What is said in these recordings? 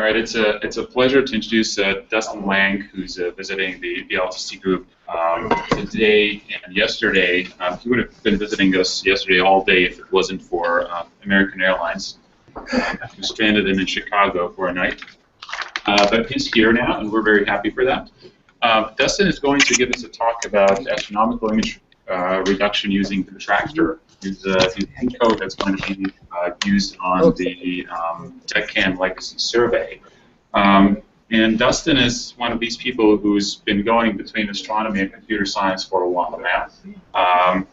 All right, it's a pleasure to introduce Dustin Lang, who's visiting the LSST group today and yesterday. He would have been visiting us yesterday all day if it wasn't for American Airlines. He was stranded in Chicago for a night. But he's here now, and we're very happy for that. Dustin is going to give us a talk about astronomical image reduction using the protractor. Is the code that's going to be used on the DECCAM legacy survey. And Dustin is one of these people who's been going between astronomy and computer science for a while now.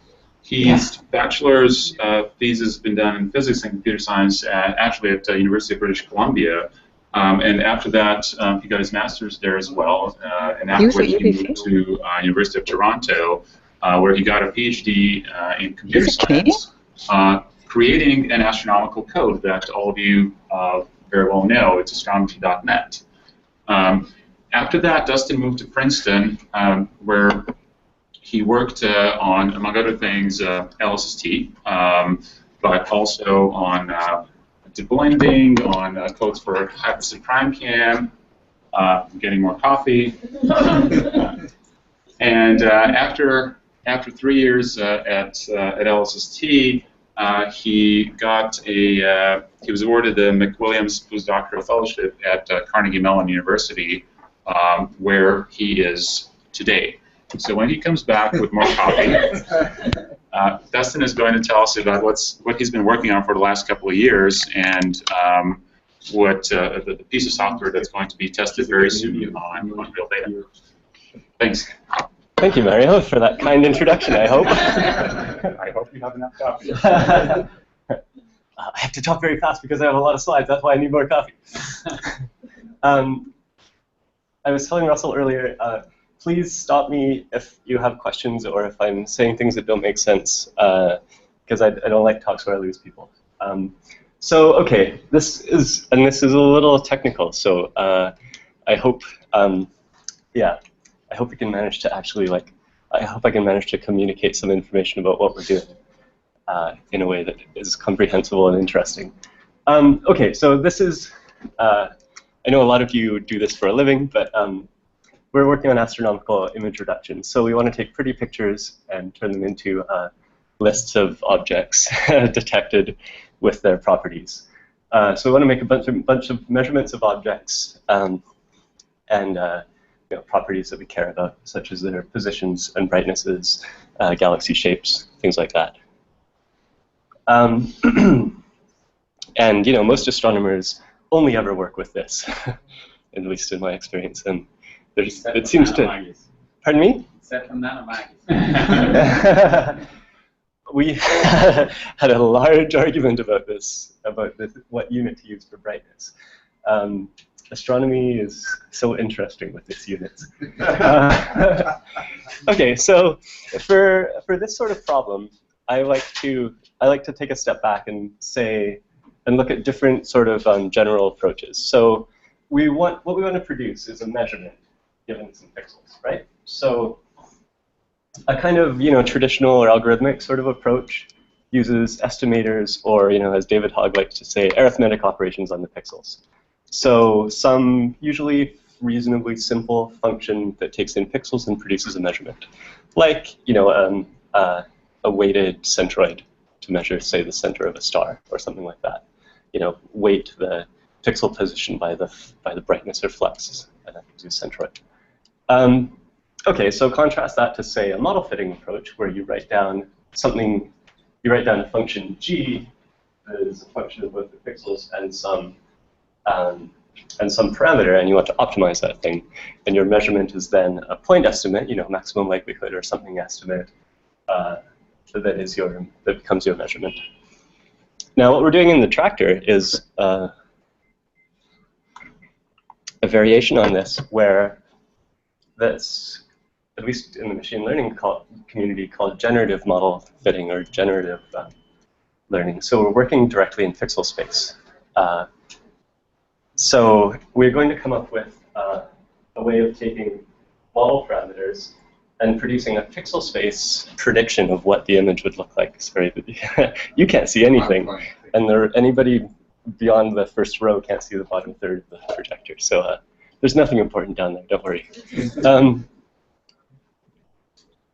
His bachelor's thesis has been done in physics and computer science actually at the University of British Columbia. And after that, he got his master's there as well. And afterwards, he moved to University of Toronto, where he got a PhD in computer science, creating an astronomical code that all of you very well know. It's astronomy.net. After that, Dustin moved to Princeton, where he worked on, among other things, LSST, but also on blending, on codes for hyperspin prime cam, getting more coffee, and after 3 years at LSST, he was awarded the McWilliams postdoctoral fellowship at Carnegie Mellon University, where he is today. So when he comes back with more coffee, Dustin is going to tell us about what he's been working on for the last couple of years and what the piece of software that's going to be tested very soon on real data. Thanks. Thank you, Mario, for that kind introduction, I hope. I hope you have enough coffee. I have to talk very fast because I have a lot of slides. That's why I need more coffee. I was telling Russell earlier, please stop me if you have questions or if I'm saying things that don't make sense, because I don't like talks where I lose people. So, okay, this is a little technical, so I hope, yeah. I hope we can manage to actually, I hope I can manage to communicate some information about what we're doing in a way that is comprehensible and interesting. Okay, so this is, I know a lot of you do this for a living, but we're working on astronomical image reduction. So we want to take pretty pictures and turn them into lists of objects detected with their properties. So we want to make a bunch of measurements of objects and properties that we care about, such as their positions and brightnesses, galaxy shapes, things like that. And most astronomers only ever work with this, at least in my experience. And it seems to. Pardon me? Except for nanomagis. We had a large argument about this, what unit to use for brightness. Astronomy is so interesting with its units. Okay, so for this sort of problem, I like to take a step back and look at different sort of general approaches. So what we want to produce is a measurement given some pixels, right? So a kind of traditional or algorithmic sort of approach uses estimators, or as David Hogg likes to say, arithmetic operations on the pixels. So some usually reasonably simple function that takes in pixels and produces a measurement, like a weighted centroid to measure, say, the center of a star or something like that. Weight the pixel position by the brightness or flux, and that gives you a centroid. Okay, so contrast that to, say, a model fitting approach where you write down a function g that is a function of both the pixels and some parameter, and you want to optimize that thing. And your measurement is then a point estimate, maximum likelihood or something estimate that becomes your measurement. Now, what we're doing in the tractor is a variation on this, where that's, at least in the machine learning community, called generative model fitting or generative learning. So we're working directly in pixel space. So we're going to come up with a way of taking model parameters and producing a pixel space prediction of what the image would look like. It's very, you can't see anything. And anybody beyond the first row can't see the bottom third of the projector. So there's nothing important down there, don't worry.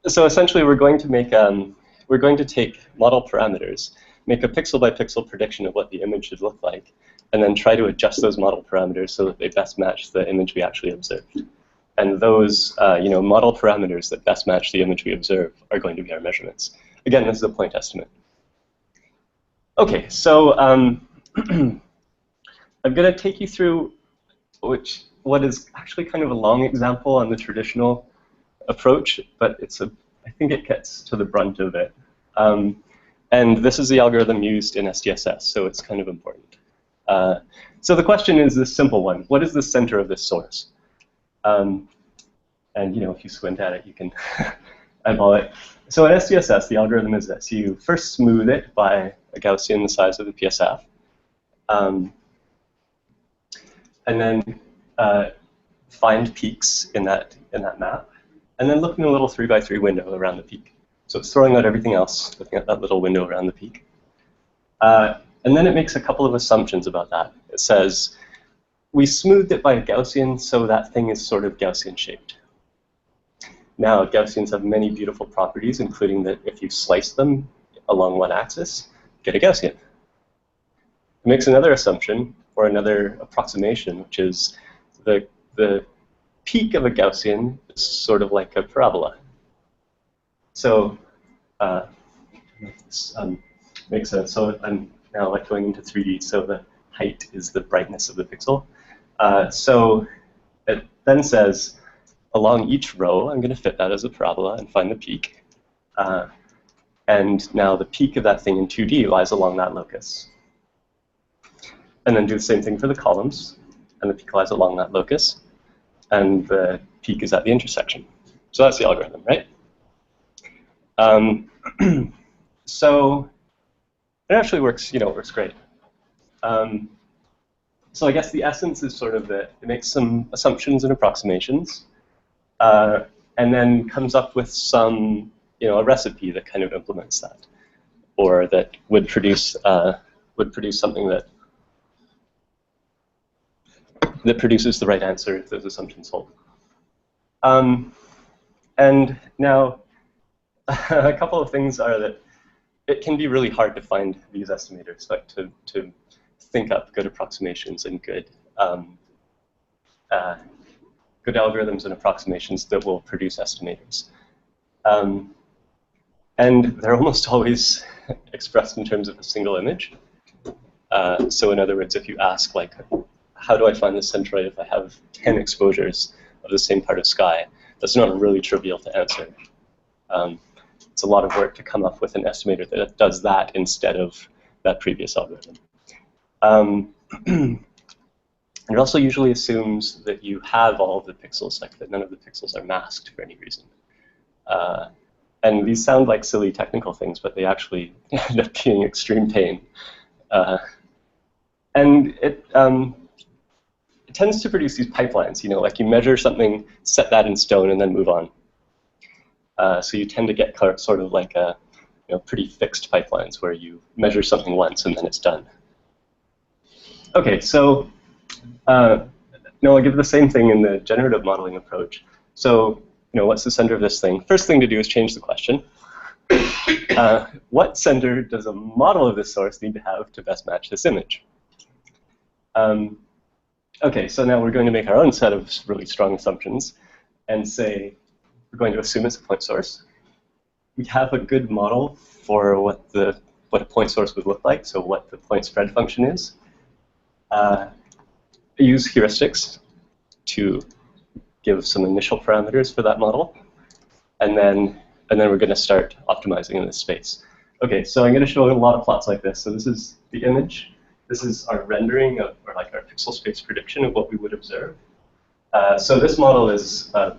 So essentially we're going to take model parameters, make a pixel by pixel prediction of what the image should look like, and then try to adjust those model parameters so that they best match the image we actually observed. And those model parameters that best match the image we observe are going to be our measurements. Again, this is a point estimate. Okay, so I'm going to take you through what is actually kind of a long example on the traditional approach, but I think it gets to the brunt of it. And this is the algorithm used in SPSS, so it's kind of important. So the question is this simple one: what is the center of this source? And if you squint at it, you can eyeball it. So in SPSS, the algorithm is this: you first smooth it by a Gaussian the size of the PSF, and then find peaks in that map, and then look in a little 3x3 window around the peak. So it's throwing out everything else, looking at that little window around the peak. And then it makes a couple of assumptions about that. It says, we smoothed it by a Gaussian, so that thing is sort of Gaussian shaped. Now, Gaussians have many beautiful properties, including that if you slice them along one axis, get a Gaussian. It makes another assumption, or another approximation, which is the peak of a Gaussian is sort of like a parabola. So this makes sense. So I'm now going into 3D, so the height is the brightness of the pixel. So it then says, along each row, I'm going to fit that as a parabola and find the peak. And now the peak of that thing in 2D lies along that locus. And then do the same thing for the columns, and the peak lies along that locus, and the peak is at the intersection. So that's the algorithm, right? So it actually works, works great. So I guess the essence is sort of that it makes some assumptions and approximations, and then comes up with some, a recipe that kind of implements that, or that would produce something that produces the right answer if those assumptions hold. And now, a couple of things are that it can be really hard to find these estimators, like to think up good approximations and good algorithms and approximations that will produce estimators. And they're almost always expressed in terms of a single image. So in other words, if you ask, like, how do I find the centroid if I have 10 exposures of the same part of sky? That's not really trivial to answer. It's a lot of work to come up with an estimator that does that instead of that previous algorithm. And it also usually assumes that you have all of the pixels, like that none of the pixels are masked for any reason. And these sound like silly technical things, but they actually end up being extreme pain. And it tends to produce these pipelines, like you measure something, set that in stone, and then move on. So you tend to get sort of like a pretty fixed pipelines where you measure something once and then it's done. Okay, so now I'll give the same thing in the generative modeling approach. So what's the center of this thing? First thing to do is change the question. What center does a model of this source need to have to best match this image? Okay, so now we're going to make our own set of really strong assumptions and say we're going to assume it's a point source. We have a good model for what a point source would look like, so what the point spread function is. Use heuristics to give some initial parameters for that model, and then we're going to start optimizing in this space. Okay, so I'm going to show a lot of plots like this. So this is the image. This is our rendering of, or like our pixel space prediction of what we would observe. So this model is a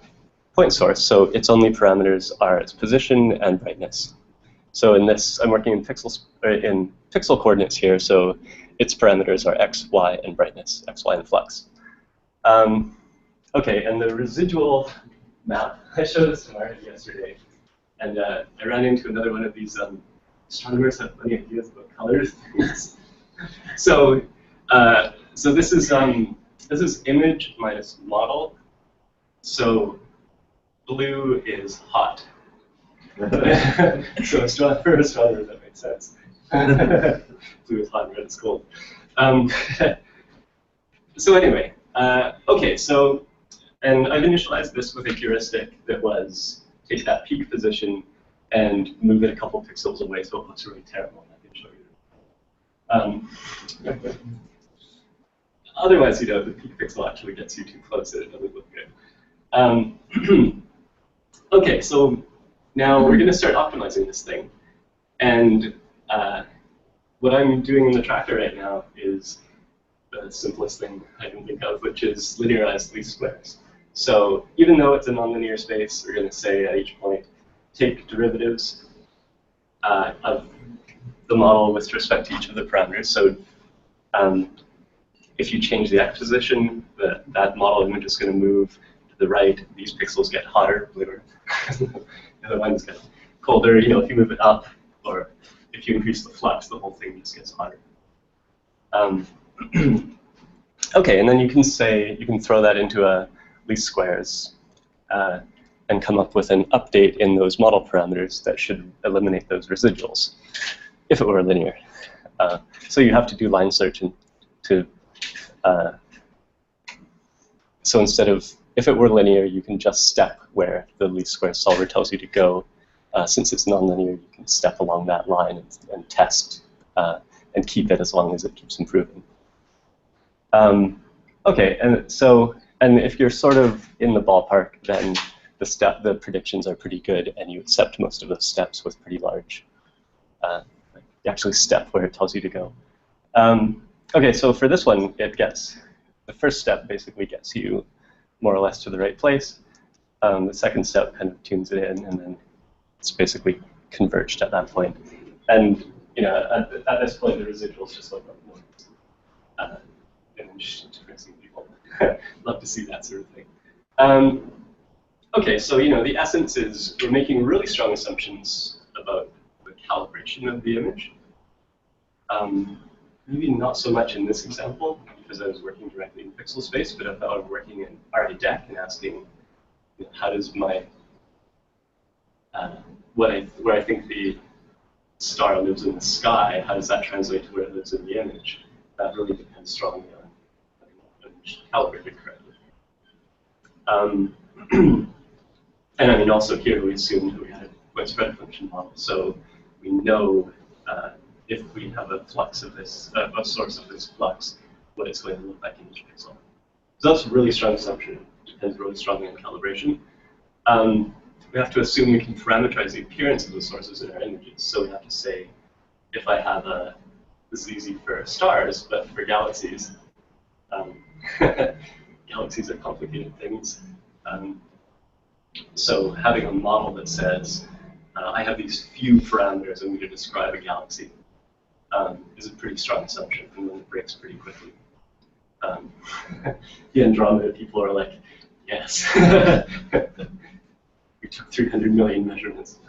point source, so its only parameters are its position and brightness. So in this, I'm working in pixel coordinates here, so its parameters are x, y, and brightness, x, y, and flux. Okay, and the residual map, I showed this to Marty yesterday, and I ran into another one of these astronomers have funny ideas about colors. So So this is image minus model. So blue is hot. So for astronomers, that makes sense. Blue is hot and red is cold. So anyway, okay, so, and I've initialized this with a heuristic that was take that peak position and move it a couple pixels away so it looks really terrible. I can show you. Otherwise, the peak pixel actually gets you too close and it doesn't look good. Okay, so now we're going to start optimizing this thing. And what I'm doing in the tracker right now is the simplest thing I can think of, which is linearized least squares. So even though it's a nonlinear space, we're going to say at each point, take derivatives of the model with respect to each of the parameters. So if you change the x position, that model image is going to move to the right. These pixels get hotter, bluer. The other ones get colder. If you move it up, or if you increase the flux, the whole thing just gets hotter. Okay, and then you can throw that into a least squares and come up with an update in those model parameters that should eliminate those residuals, if it were linear. So you have to do line search so instead of, if it were linear, you can just step where the least squares solver tells you to go. Since it's nonlinear, you can step along that line and test and keep it as long as it keeps improving. Okay, and if you're sort of in the ballpark, then the predictions are pretty good, and you accept most of those steps with pretty large. You actually step where it tells you to go. Okay, so for this one, the first step basically gets you more or less to the right place. The second step kind of tunes it in, and then it's basically converged at that point. And at this point, the residuals just look like noise. And interesting people love to see that sort of thing. Okay, so the essence is we're making really strong assumptions about the calibration of the image. Maybe not so much in this example because I was working directly in pixel space, but if I were working in RDEC and asking, how does my where I think the star lives in the sky, how does that translate to where it lives in the image? That really depends strongly on calibrated correctly. And I mean, also here we assumed we had a widespread function model, so we know if we have a flux of this, a source of this flux, what it's going to look like in each pixel. So that's a really strong assumption. It depends really strongly on calibration. We have to assume we can parameterize the appearance of the sources in our images. So we have to say, if I have this is easy for stars, but for galaxies, galaxies are complicated things. So having a model that says, I have these few parameters I'm going to describe a galaxy is a pretty strong assumption, and then it breaks pretty quickly. The Andromeda people are like, yes. We took 300 million measurements.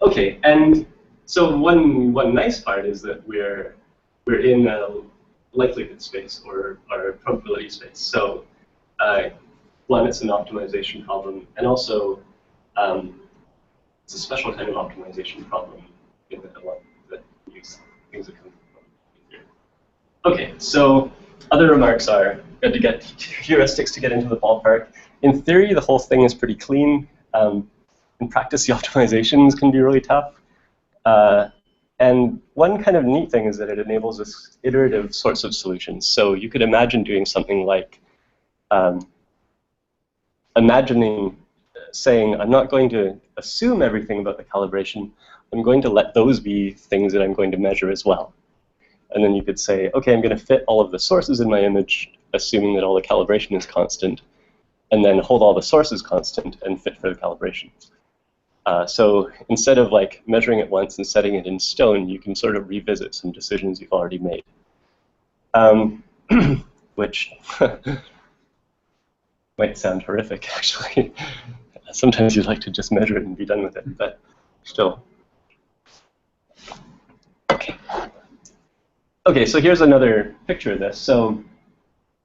Okay, and so one nice part is that we're in a likelihood space or probability space. So one, it's an optimization problem, and also it's a special kind of optimization problem in that use things that come from here. Okay, so other remarks are you have to get heuristics to get into the ballpark. In theory, the whole thing is pretty clean. In practice, the optimizations can be really tough. And one kind of neat thing is that it enables this iterative sorts of solutions. So you could imagine doing something like saying, I'm not going to assume everything about the calibration. I'm going to let those be things that I'm going to measure as well. And then you could say, OK, I'm going to fit all of the sources in my image, assuming that all the calibration is constant, and then hold all the sources constant and fit for the calibration. So instead of measuring it once and setting it in stone, you can sort of revisit some decisions you've already made, which might sound horrific, actually. Sometimes you'd like to just measure it and be done with it, but still. Okay. Okay, so here's another picture of this. So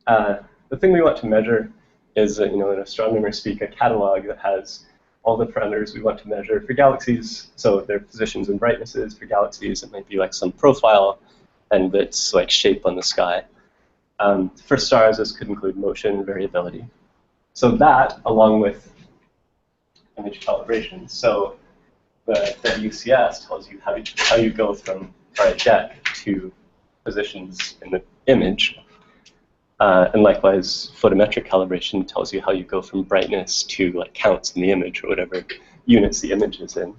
the thing we want to measure is, in astronomer speak, a catalog that has all the parameters we want to measure for galaxies. So their positions and brightnesses. For galaxies, it might be like some profile and its like shape on the sky. For stars, this could include motion and variability. So that, along with image calibration. So the UCS tells you how you go from jet to positions in the image. And likewise, photometric calibration tells you how you go from brightness to like counts in the image or whatever units the image is in,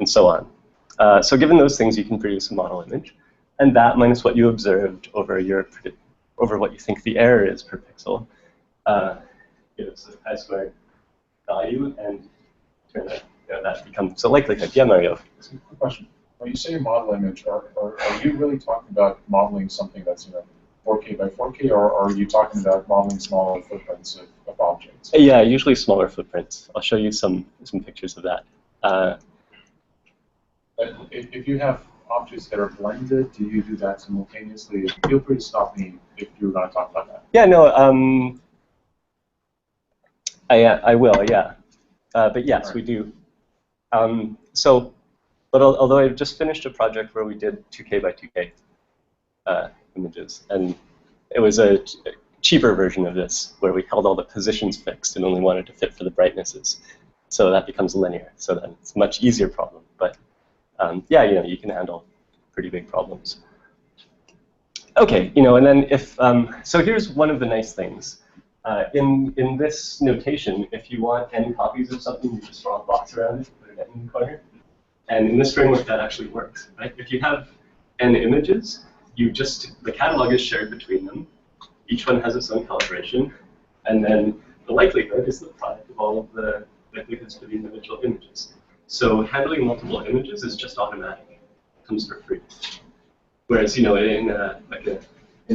and so on. So given those things, you can produce a model image, and that minus what you observed over what you think the error is per pixel gives a chi-squared value, and that becomes a likelihood. Yeah, Mario. Quick question. When you say model image, are you really talking about modeling something that's 4K by 4K, or are you talking about modeling smaller footprints of objects? Yeah, usually smaller footprints. I'll show you some pictures of that. If you have objects that are blended, do you do that simultaneously? Feel free to stop me if you're going to talk about that. Yeah, no, I will, yeah. But yes, right. We do. But although I've just finished a project where we did 2K by 2K images, and it was a cheaper version of this, where we held all the positions fixed and only wanted to fit for the brightnesses. So that becomes linear. So then it's a much easier problem. But yeah, you can handle pretty big problems. Okay, and then if so, here's one of the nice things. In this notation, if you want n copies of something, you just draw a box around it, put it in the corner. And in this framework, that actually works. Right? If you have n images, the catalog is shared between them. Each one has its own calibration, and then the likelihood is the product of all of the likelihoods for the individual images. So handling multiple images is just automatic. It comes for free. Whereas, in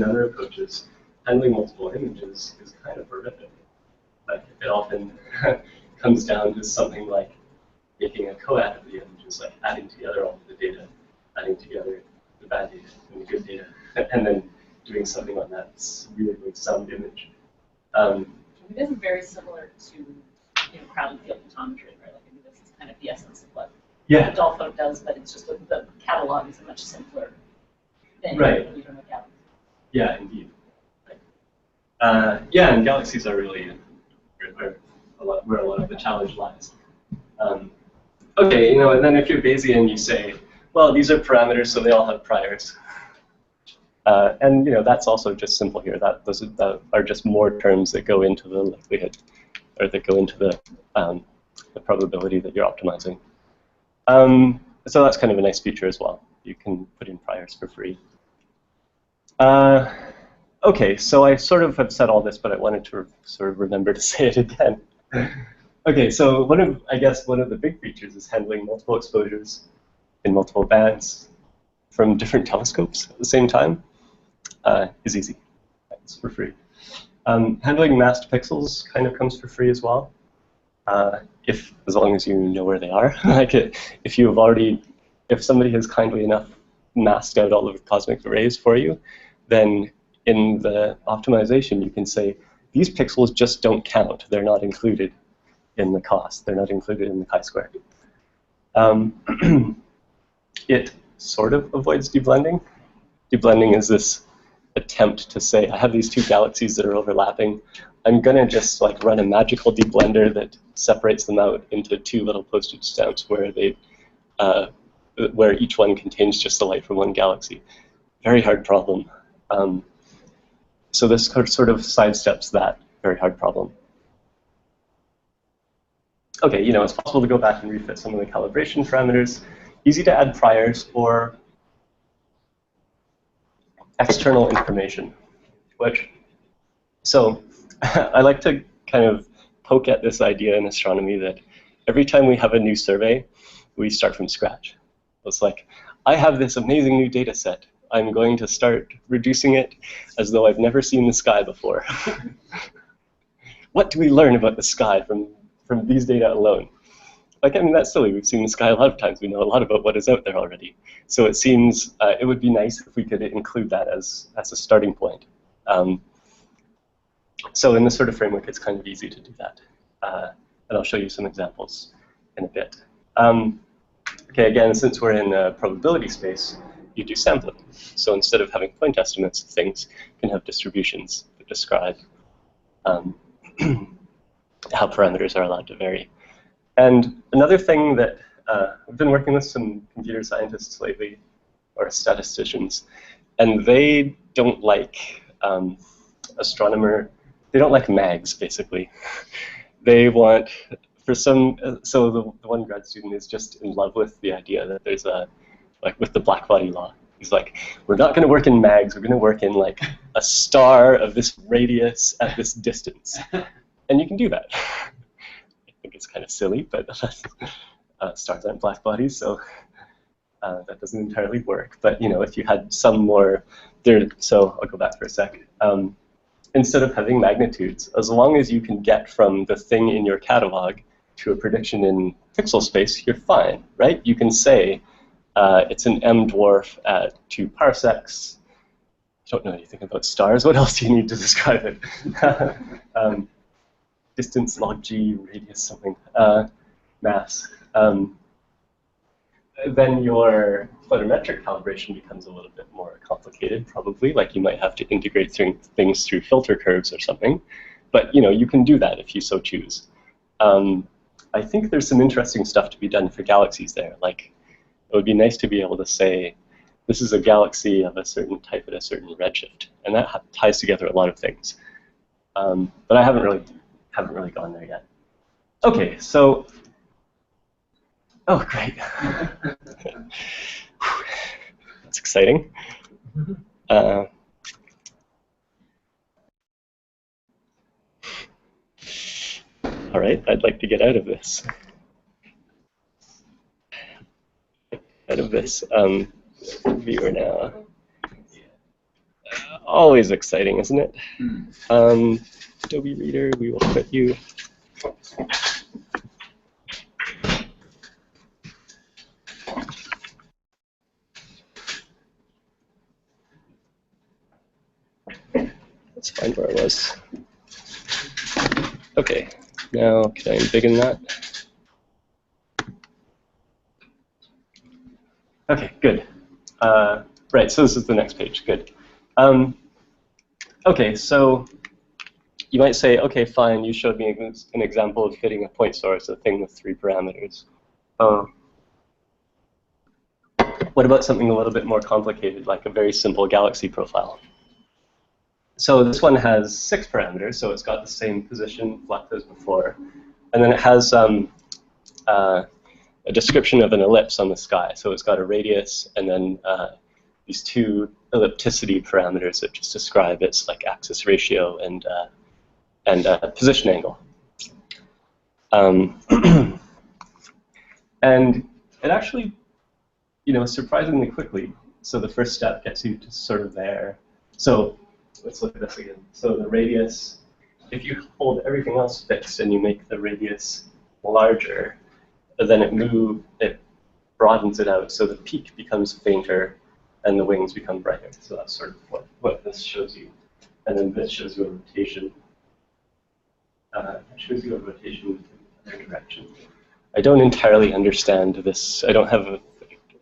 other approaches, handling multiple images is kind of horrific. Like, it often comes down to something like making a coat of the images, like adding together all of the data, adding together the bad data and the good data, and then doing something on that really sound image. It is very similar to crowded field photometry, right? Like, this is kind of the essence of what Adolfo does, but it's just the catalog is a much simpler thing. Right. Yeah, indeed. Right. Yeah, and galaxies are really where a lot of the challenge lies. Okay, and then if you're Bayesian, you say, well, these are parameters, so they all have priors. And that's also just simple here. Those are just more terms that go into the likelihood, or that go into the probability that you're optimizing. So that's kind of a nice feature as well. You can put in priors for free. Okay, so I sort of have said all this, but I wanted to sort of remember to say it again. Okay, so I guess one of the big features is handling multiple exposures in multiple bands from different telescopes at the same time is easy. It's for free. Handling masked pixels kind of comes for free as well, as long as you know where they are. Like if somebody has kindly enough masked out all of the cosmic rays for you, then in the optimization you can say these pixels just don't count. They're not included in the cost. They're not included in the chi-square. It sort of avoids deblending. Deblending is this attempt to say, I have these two galaxies that are overlapping. I'm going to just run a magical deblender that separates them out into two little postage stamps where each one contains just the light from one galaxy. Very hard problem. So this sort of sidesteps that very hard problem. Okay, it's possible to go back and refit some of the calibration parameters. Easy to add priors or external information. So I like to kind of poke at this idea in astronomy that every time we have a new survey, we start from scratch. It's like, I have this amazing new data set. I'm going to start reducing it as though I've never seen the sky before. What do we learn about the sky from these data alone? like, I mean, that's silly. We've seen the sky a lot of times. We know a lot about what is out there already. So it seems it would be nice if we could include that as a starting point. So in this sort of framework, it's kind of easy to do that. And I'll show you some examples in a bit. Okay, again, since we're in a probability space, you do sampling. So instead of having point estimates of things, you can have distributions that describe how parameters are allowed to vary. And another thing that I've been working with some computer scientists lately, or statisticians, and they don't like they don't like mags, basically. They want, so the one grad student is just in love with the idea that there's like with the black body law. He's like, we're not going to work in mags, we're going to work in like a star of this radius at this distance. And you can do that. I think it's kind of silly, but stars aren't black bodies, so that doesn't entirely work. But you know, if you had some more, so I'll go back for a sec. Instead of having magnitudes, as long as you can get from the thing in your catalog to a prediction in pixel space, you're fine, right? You can say it's an M dwarf at 2 parsecs. I don't know anything about stars. What else do you need to describe it? Distance, log g, radius, something, mass. Then your photometric calibration becomes a little bit more complicated, probably. Like you might have to integrate things through filter curves or something. But you know, you can do that if you so choose. I think there's some interesting stuff to be done for galaxies there. Like, it would be nice to be able to say, this is a galaxy of a certain type at a certain redshift, and that ties together a lot of things. But I haven't really gone there yet. Okay, so. Oh, great. That's exciting. All right, I'd like to get out of this. Viewer now. Always exciting, isn't it? Adobe Reader, we will put you. Let's find where I was. Okay, now can I embiggen that? Okay, good. Right, so this is the next page, good. Okay, so you might say, okay, fine, you showed me an example of fitting a point source, a thing with 3 parameters. What about something a little bit more complicated, like a very simple galaxy profile? So this one has 6 parameters, so it's got the same position flux as before. And then it has a description of an ellipse on the sky. So it's got a radius and then these 2 ellipticity parameters that just describe its like axis ratio and position angle. And it actually, you know, surprisingly quickly. So the first step gets you to sort of there. So let's look at this again. So the radius, if you hold everything else fixed and you make the radius larger, then it broadens it out. So the peak becomes fainter and the wings become brighter. So that's sort of what this shows you. And then this shows you a rotation. It shows you a rotation in the other direction. I don't entirely understand this. I don't have a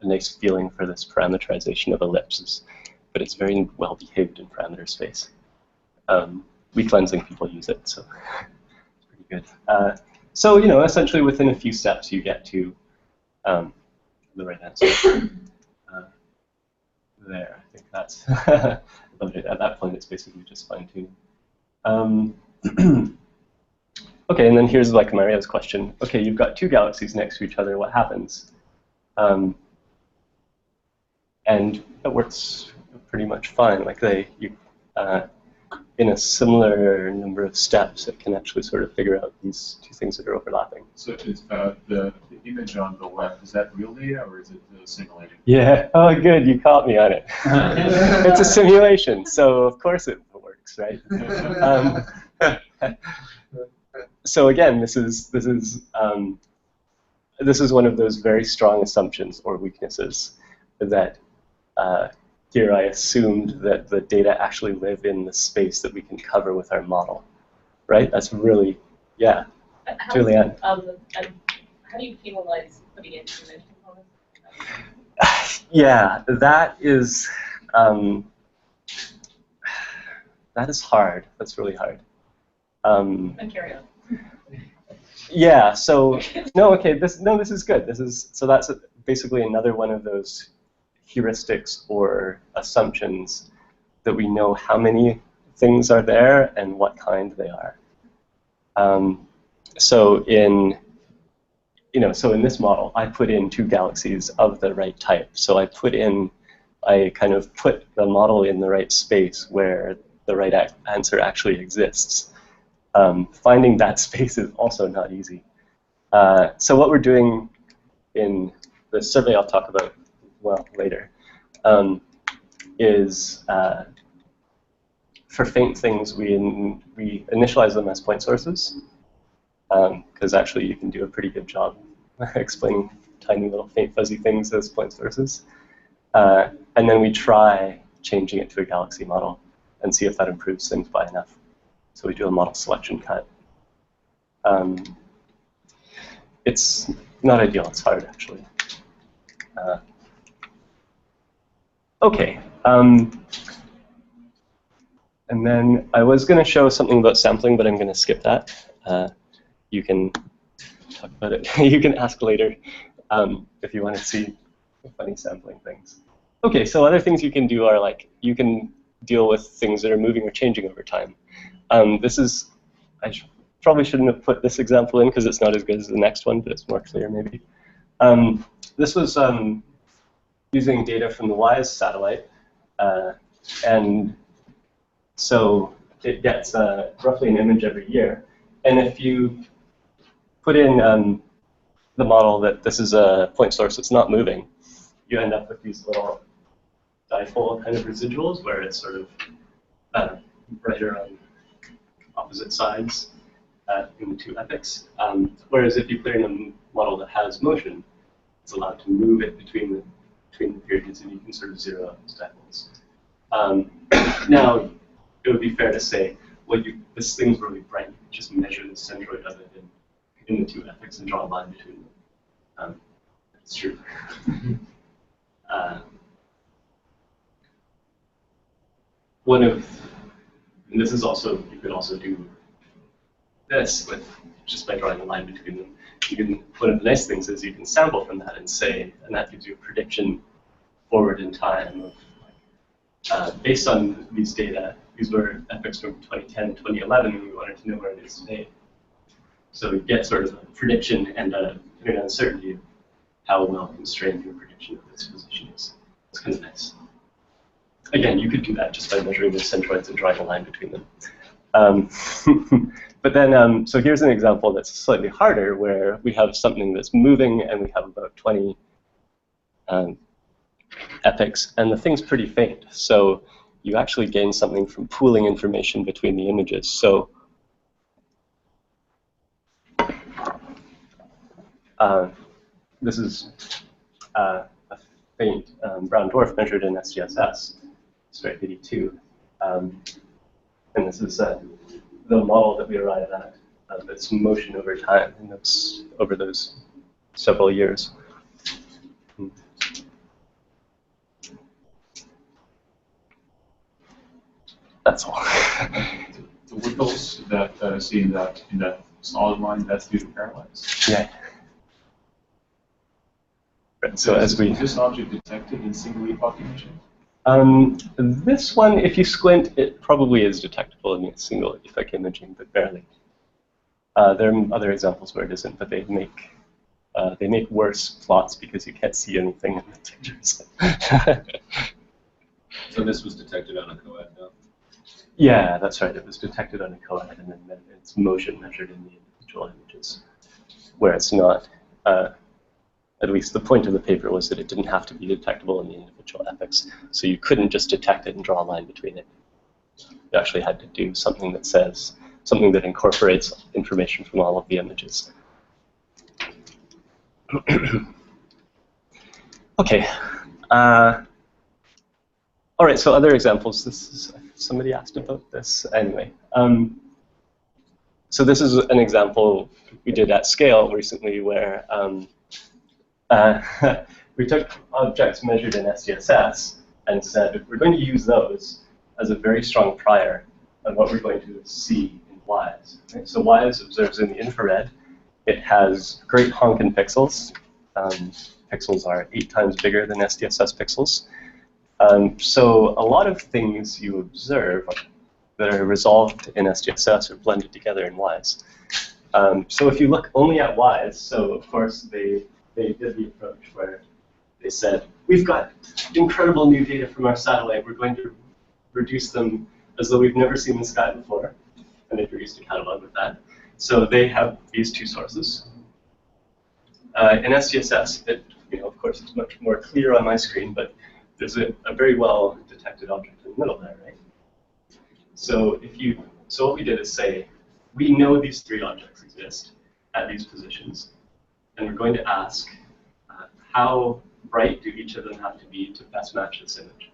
nice feeling for this parameterization of ellipses, but it's very well behaved in parameter space. Weak lensing people use it, so it's pretty good. So, you know, essentially within a few steps you get to the right answer. There, I think that's about it. At that point, it's basically just fine-tuning. Okay, and then here's like Maria's question. Okay, you've got 2 galaxies next to each other. What happens? And it works pretty much fine. Like in a similar number of steps, it can actually sort of figure out these 2 things that are overlapping. So it's, the image on the left, is that real data or is it simulated? Yeah. Oh, good. You caught me on it. It's a simulation, so of course it works, right? So again, this is this is one of those very strong assumptions or weaknesses that here I assumed that the data actually live in the space that we can cover with our model, right? That's really, yeah. Julianne. How do you penalize putting in image components? Yeah, that is hard. That's really hard. And carry on. Yeah. So no. Okay. This is good. So that's basically another one of those heuristics or assumptions that we know how many things are there and what kind they are. So in this model, I put in 2 galaxies of the right type. So I kind of put the model in the right space where the right answer actually exists. Finding that space is also not easy. So what we're doing in the survey I'll talk about later is for faint things we initialize them as point sources, because actually you can do a pretty good job explaining tiny little faint fuzzy things as point sources. And then we try changing it to a galaxy model and see if that improves things by enough. So we do a model selection cut. It's not ideal, it's hard actually. Okay. And then I was going to show something about sampling, but I'm going to skip that. You can talk about it. You can ask later if you want to see funny sampling things. Okay, so other things you can do are like you can deal with things that are moving or changing over time. I probably shouldn't have put this example in because it's not as good as the next one, but it's more clear maybe. This was using data from the WISE satellite, and so it gets roughly an image every year. And if you put in the model that this is a point source that's not moving, you end up with these little dipole kind of residuals where it's sort of brighter on opposite sides in the 2 epochs. Whereas if you put in a model that has motion, it's allowed to move it between the periods, and you can sort of zero out those dipoles. Now, it would be fair to say, well, this thing's really bright. You just measure the centroid of it in the 2 epochs and draw a line between them. That's true. And this is also, you could also do this just by drawing a line between them. One of the nice things is you can sample from that and that gives you a prediction forward in time of, based on these data. These were epochs from 2010, 2011, and we wanted to know where it is today. So we get sort of a prediction and an uncertainty of how well constrained your prediction of this position is. It's kind of nice. Again, you could do that just by measuring the centroids and drawing a line between them. But then, so here's an example that's slightly harder, where we have something that's moving, and we have about 20 epochs, and the thing's pretty faint. So you actually gain something from pooling information between the images. So this is a faint brown dwarf measured in SPSS, straight 82. And this is the model that we arrive at of its motion over time, and that's over those several years. That's all. The wiggles that I see in that solid line, that's due to parallax. Yeah. So is this object detected in single epoch imaging? This one, if you squint, it probably is detectable in single epoch imaging, but barely. There are other examples where it isn't, but they make worse plots because you can't see anything in the pictures. So this was detected on a coed, no? Yeah, that's right. It was detected on a coed, and then its motion measured in the individual images, where it's not. At least the point of the paper was that it didn't have to be detectable in the individual epochs, so you couldn't just detect it and draw a line between it. You actually had to do something that incorporates information from all of the images. Okay. All right, so other examples. This is, somebody asked about this anyway. So this is an example we did at scale recently where we took objects measured in SPSS and said we're going to use those as a very strong prior on what we're going to see in WISE. Right? So WISE observes in the infrared. It has great honk in pixels. Pixels are 8 times bigger than SPSS pixels. So a lot of things you observe that are resolved in SPSS are blended together in WISE. So if you look only at WISE, so of course they did the approach where they said, we've got incredible new data from our satellite, we're going to reduce them as though we've never seen the sky before, and they produced a catalog with that. So they have these two sources. In SPSS, of course, it's much more clear on my screen, but there's a very well detected object in the middle there, right? So what we did is say, we know these 3 objects exist at these positions, and we're going to ask how bright do each of them have to be to best match this image?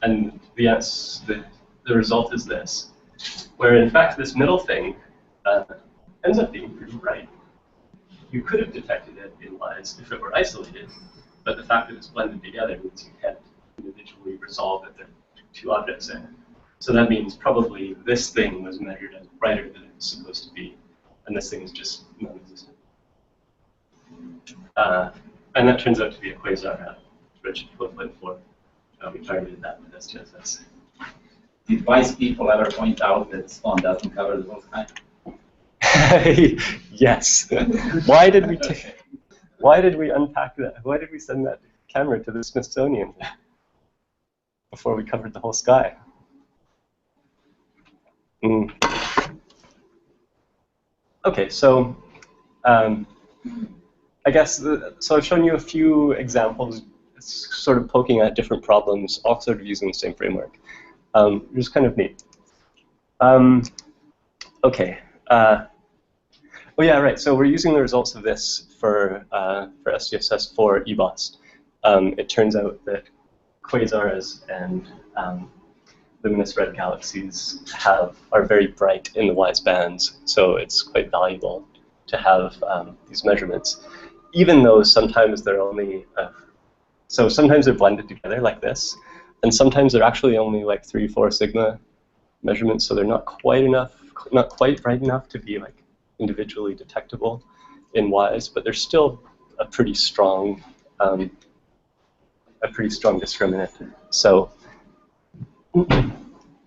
And the result is this, where in fact this middle thing ends up being pretty bright. You could have detected it in WISE if it were isolated, but the fact that it's blended together means you can't individually resolve that there are 2 objects there. So that means probably this thing was measured as brighter than it's supposed to be, and this thing is just non-existent. And that turns out to be a quasar at redshift equivalent 4. We targeted that with SPSS. Did WISE people ever point out that spawn doesn't cover the whole sky? Yes. Why did we unpack that? Why did we send that camera to the Smithsonian before we covered the whole sky? Okay, so I guess so. I've shown you a few examples, sort of poking at different problems, all sort of using the same framework. Which is kind of neat. Okay. Oh yeah, right. So we're using the results of this for SPSS for EBOS. It turns out that quasars and luminous red galaxies are very bright in the WISE bands, so it's quite valuable to have these measurements, even though sometimes they're only so sometimes they're blended together like this, and sometimes they're actually only like 3-4 sigma measurements, so they're not quite bright enough to be like individually detectable in WISE, but they're still a pretty strong discriminant. So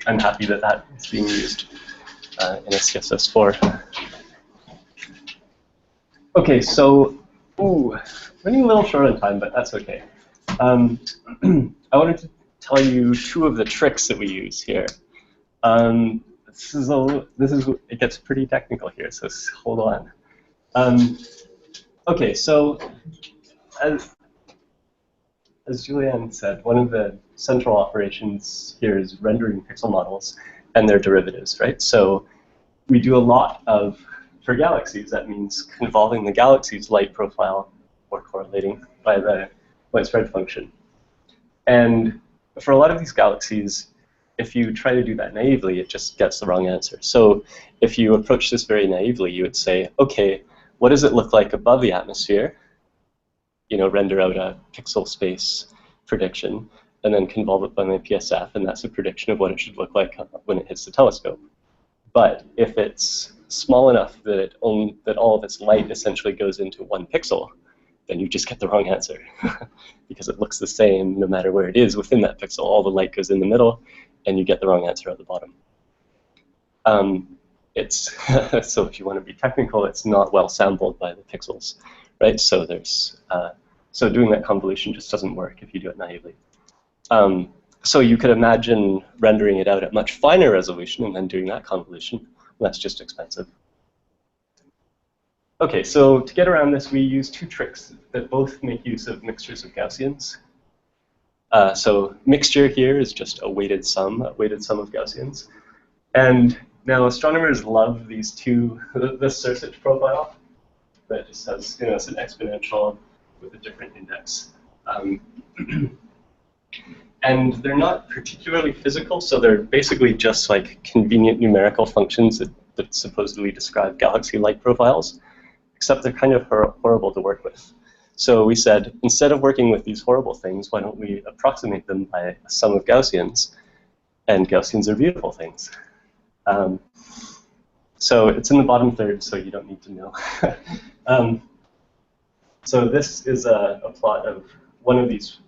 I'm happy that that is being used in SPSS4. Okay, so running a little short on time, but that's okay. I wanted to tell you 2 of the tricks that we use here. It gets pretty technical here, so hold on. Okay, so as Julianne said, one of the central operations here is rendering pixel models and their derivatives, right? So we do a lot of, for galaxies, that means convolving the galaxy's light profile or correlating by the widespread function. And for a lot of these galaxies, if you try to do that naively, it just gets the wrong answer. So if you approach this very naively, you would say, okay, what does it look like above the atmosphere? Render out a pixel space prediction, and then convolve it by my PSF, and that's a prediction of what it should look like when it hits the telescope. But if it's small enough that all of its light essentially goes into 1 pixel, then you just get the wrong answer, because it looks the same no matter where it is within that pixel. All the light goes in the middle, and you get the wrong answer at the bottom. So if you want to be technical, it's not well sampled by the pixels, right? So so doing that convolution just doesn't work if you do it naively. So you could imagine rendering it out at much finer resolution and then doing that convolution. That's just expensive. Okay, so to get around this, we use 2 tricks that both make use of mixtures of Gaussians. So mixture here is just a weighted sum of Gaussians. And now astronomers love these 2, the Sursich profile that just has, it's an exponential with a different index. And they're not particularly physical, so they're basically just like convenient numerical functions that supposedly describe galaxy light profiles, except they're kind of horrible to work with. So we said, instead of working with these horrible things, why don't we approximate them by a sum of Gaussians? And Gaussians are beautiful things. So it's in the bottom third, so you don't need to know. So this is a plot of one of these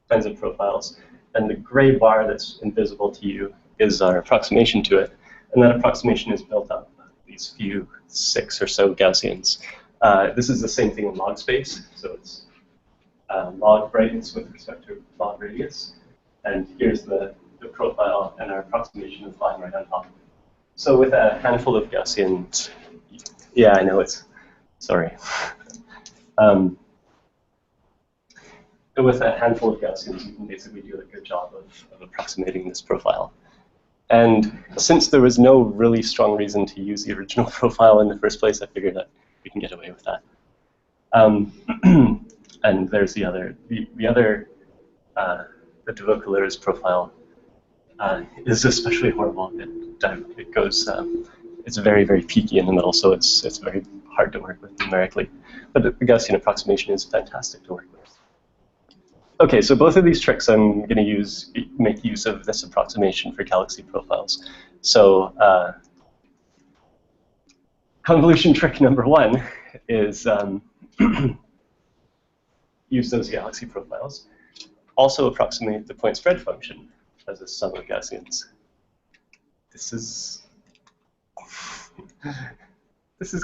kinds of profiles. And the gray bar that's invisible to you is our approximation to it. And that approximation is built up these few 6 or so Gaussians. This is the same thing in log space. So it's log brightness with respect to log radius. And here's the profile, and our approximation is lying right on top. So with a handful of Gaussians, yeah, I know it's, sorry. With a handful of Gaussians, you can basically do a good job of approximating this profile. And since there was no really strong reason to use the original profile in the first place, I figured that we can get away with that. And there's the Duvaucouleurs profile is especially horrible. It goes, it's very, very peaky in the middle, so it's very hard to work with numerically. But the Gaussian approximation is fantastic to work with. Okay, so both of these tricks I'm going to make use of this approximation for galaxy profiles. So convolution trick number 1 is use those galaxy profiles. Also approximate the point spread function as a sum of Gaussians. This is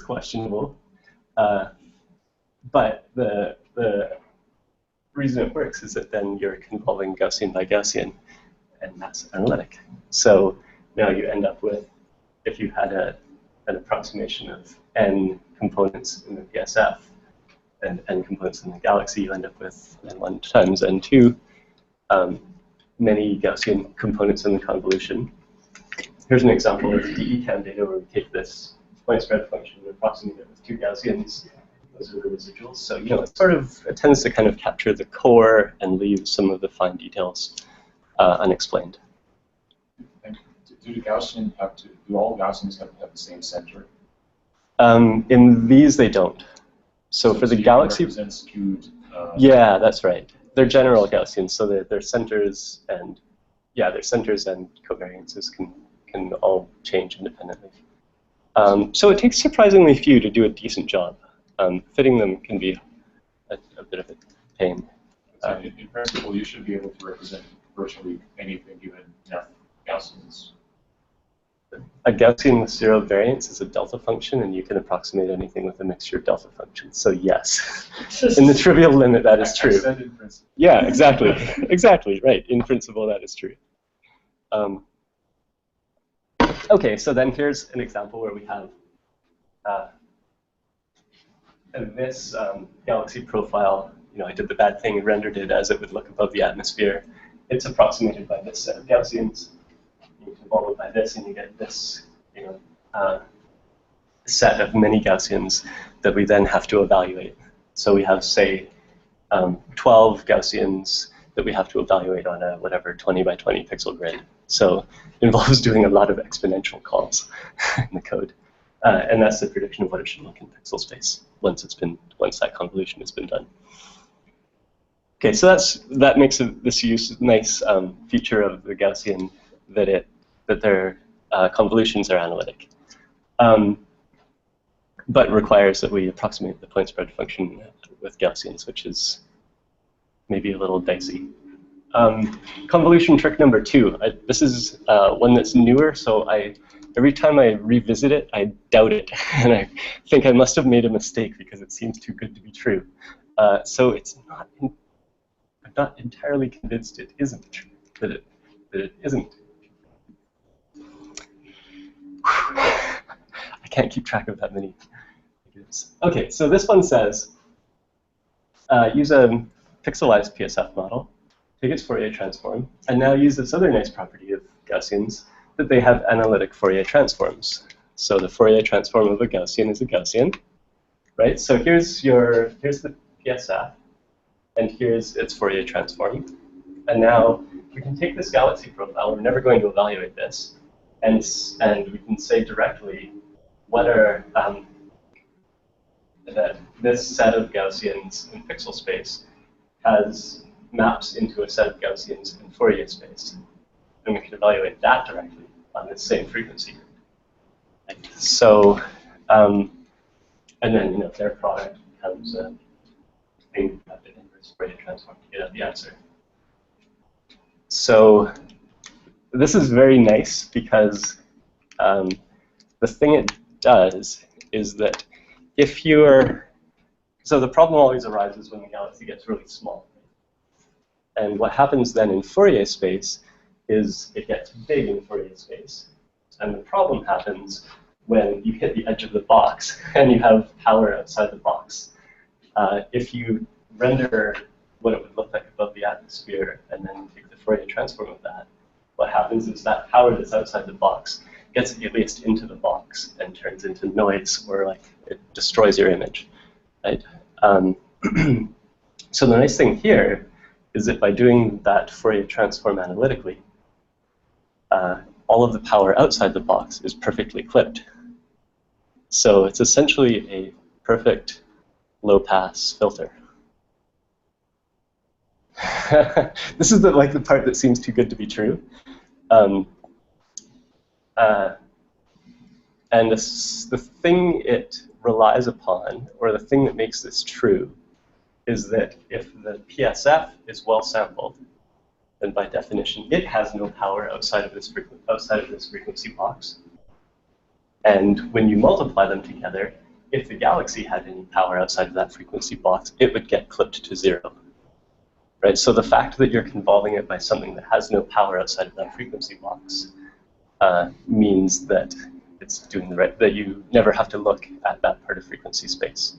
questionable, but the reason it works is that then you're convolving Gaussian by Gaussian, and that's analytic. So now you end up with, if you had an approximation of n components in the PSF and n components in the galaxy, you end up with n1 times n2 many Gaussian components in the convolution. Here's an example of DE-CAM data where we take this point spread function and approximate it with 2 Gaussians. Those are the residuals. So, it tends to kind of capture the core and leave some of the fine details unexplained. And do all Gaussians have the same center? In these, they don't. So for the galaxy, skewed. Yeah, that's right. They're general Gaussians, so their centers and their centers and covariances can all change independently. So it takes surprisingly few to do a decent job. Fitting them can be a bit of a pain. So in principle, you should be able to represent virtually anything given enough Gaussians. A Gaussian with 0 variance is a delta function, and you can approximate anything with a mixture of delta functions. So yes, in the trivial limit, that is true. I said in principle. Yeah, exactly. Exactly, right. In principle, that is true. Okay, so then here's an example where we have this galaxy profile. I did the bad thing and rendered it as it would look above the atmosphere. It's approximated by this set of Gaussians. You convolve it by this, and you get this, set of many Gaussians that we then have to evaluate. So we have, say, 12 Gaussians that we have to evaluate on a whatever 20 by 20 pixel grid. So it involves doing a lot of exponential calls in the code, and that's the prediction of what it should look in pixel space once that convolution has been done. Okay, so that makes this nice feature of the Gaussian that their convolutions are analytic, but requires that we approximate the point spread function with Gaussians, which is maybe a little dicey. Convolution trick number 2. This is one that's newer, so every time I revisit it, I doubt it, and I think I must have made a mistake because it seems too good to be true. So I'm not entirely convinced it isn't true, that it isn't. I can't keep track of that many. Okay, so this one says, use a pixelized PSF model, take its Fourier transform, and now use this other nice property of Gaussians, that they have analytic Fourier transforms. So the Fourier transform of a Gaussian is a Gaussian, right? So here's the PSF, and here's its Fourier transform. And now we can take this galaxy profile. We're never going to evaluate this, and we can say directly whether that this set of Gaussians in pixel space has maps into a set of Gaussians in Fourier space, and we can evaluate that directly on the same frequency group. So, and then their product becomes a thing of the inverse Fourier transform to get at the answer. So this is very nice because the thing it does is that if you're, so the problem always arises when the galaxy gets really small. And what happens then in Fourier space is it gets big in Fourier space. And the problem happens when you hit the edge of the box and you have power outside the box. If you render what it would look like above the atmosphere and then take the Fourier transform of that, what happens is that power that's outside the box gets aliased into the box and turns into noise, or like it destroys your image, right? So the nice thing here is that by doing that Fourier transform analytically, all of the power outside the box is perfectly clipped. So it's essentially a perfect low-pass filter. This is the part that seems too good to be true. And the thing it relies upon, or the thing that makes this true, is that if the PSF is well sampled, then by definition it has no power outside of this frequency box. And when you multiply them together, if the galaxy had any power outside of that frequency box, it would get clipped to 0. Right? So the fact that you're convolving it by something that has no power outside of that frequency box means that it's doing the right, that you never have to look at that part of frequency space.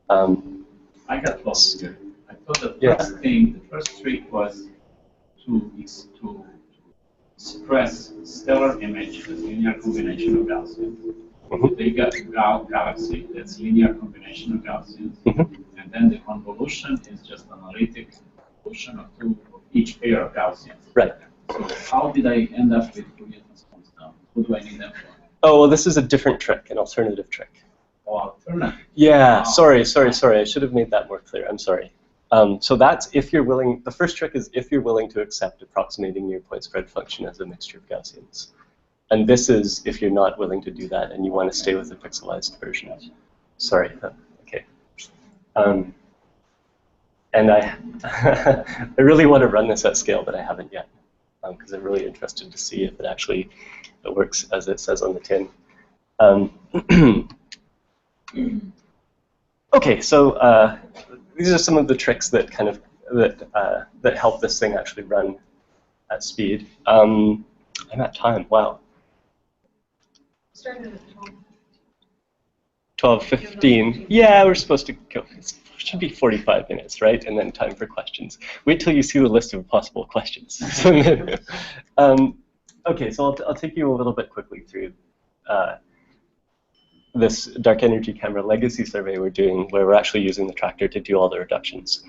I got lost here. I thought the first trick was to express stellar image as linear combination of Gaussians. They got galaxy, that's linear combination of Gaussians. And then the convolution is just analytic convolution of each pair of Gaussians. Right. So how did I end up with Fourier transforms now? Who do I need them for? Oh, well, this is a different trick, an alternative trick. Oh, alternative. Yeah, sorry. I should have made that more clear. I'm sorry. So that's if you're willing, the first trick is if you're willing to accept approximating your point spread function as a mixture of Gaussians. And this is if you're not willing to do that and you want to stay with the pixelized version. Sorry. Okay. And I, I really want to run this at scale, but I haven't yet, because I'm really interested to see if it actually works as it says on the tin. Okay, so these are some of the tricks that kind of that help this thing actually run at speed. I'm at time. Wow. Started at 12:15. Yeah, we're supposed to go. It should be 45 minutes, right? And then time for questions. Wait till you see the list of possible questions. Okay, so I'll take you a little bit quickly through this dark energy camera legacy survey we're doing, where we're actually using the tractor to do all the reductions.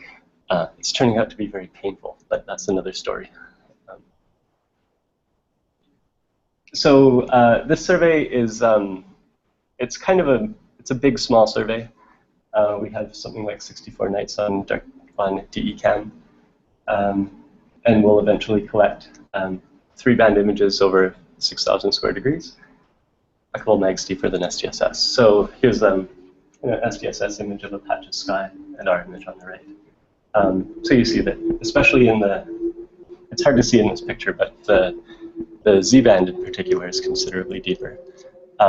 It's turning out to be very painful, but that's another story. So this survey is it's kind of a big small survey. We have something like 64 nights on DECam, and we'll eventually collect 3-band images over 6,000 square degrees. A couple mags deeper than SPSS. So here's an SPSS image of a patch of sky and our image on the right. So you see that, especially in it's hard to see in this picture, but the Z-band in particular is considerably deeper,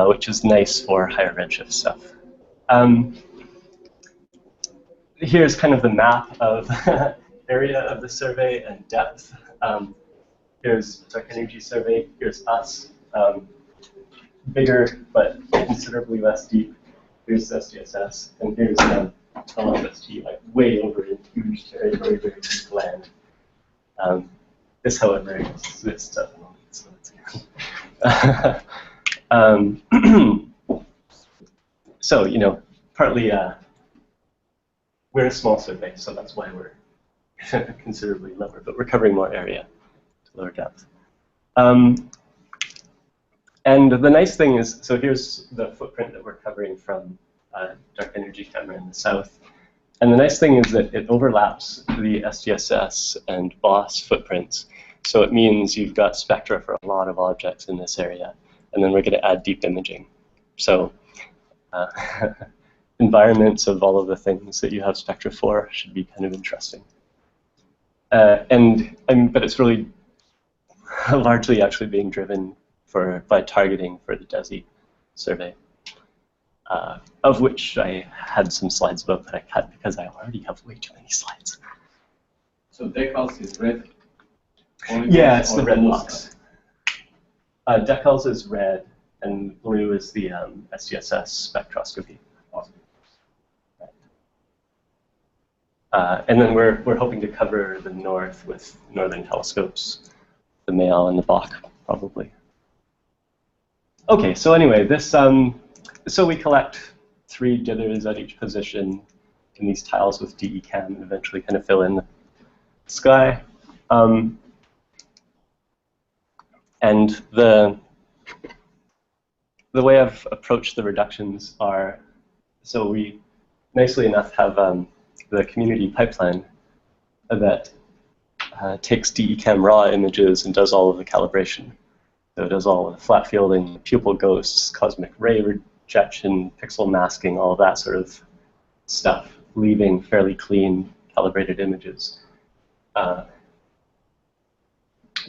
which is nice for higher redshift stuff. Here's kind of the map of area of the survey and depth. Here's dark energy survey. Here's us. Bigger, but considerably less deep. Here's SPSS, and here's LSST, like way over in huge, very, very, very deep land. This, however, exists at the moment, so it's so partly we're a small survey, so that's why we're considerably lower, but we're covering more area to lower depth. And the nice thing is, so here's the footprint that we're covering from dark energy camera in the south. And the nice thing is that it overlaps the SPSS and BOSS footprints. So it means you've got spectra for a lot of objects in this area. And then we're going to add deep imaging. So environments of all of the things that you have spectra for should be kind of interesting. But it's really largely actually being driven by targeting for the DESI survey, of which I had some slides about, but I cut because I already have way too many slides. So decals is red? Yeah, it's the red box. Decals is red, and blue is the SPSS spectroscopy. And then we're hoping to cover the north with northern telescopes, the Mayall and the Bach, probably. Okay, so anyway, this so we collect 3 dithers at each position in these tiles with DE-cam and eventually kind of fill in the sky. And the way I've approached the reductions are, so we nicely enough have the community pipeline that takes DE-cam raw images and does all of the calibration. So it does all of the flat fielding, pupil ghosts, cosmic ray rejection, pixel masking, all of that sort of stuff, leaving fairly clean, calibrated images. I'm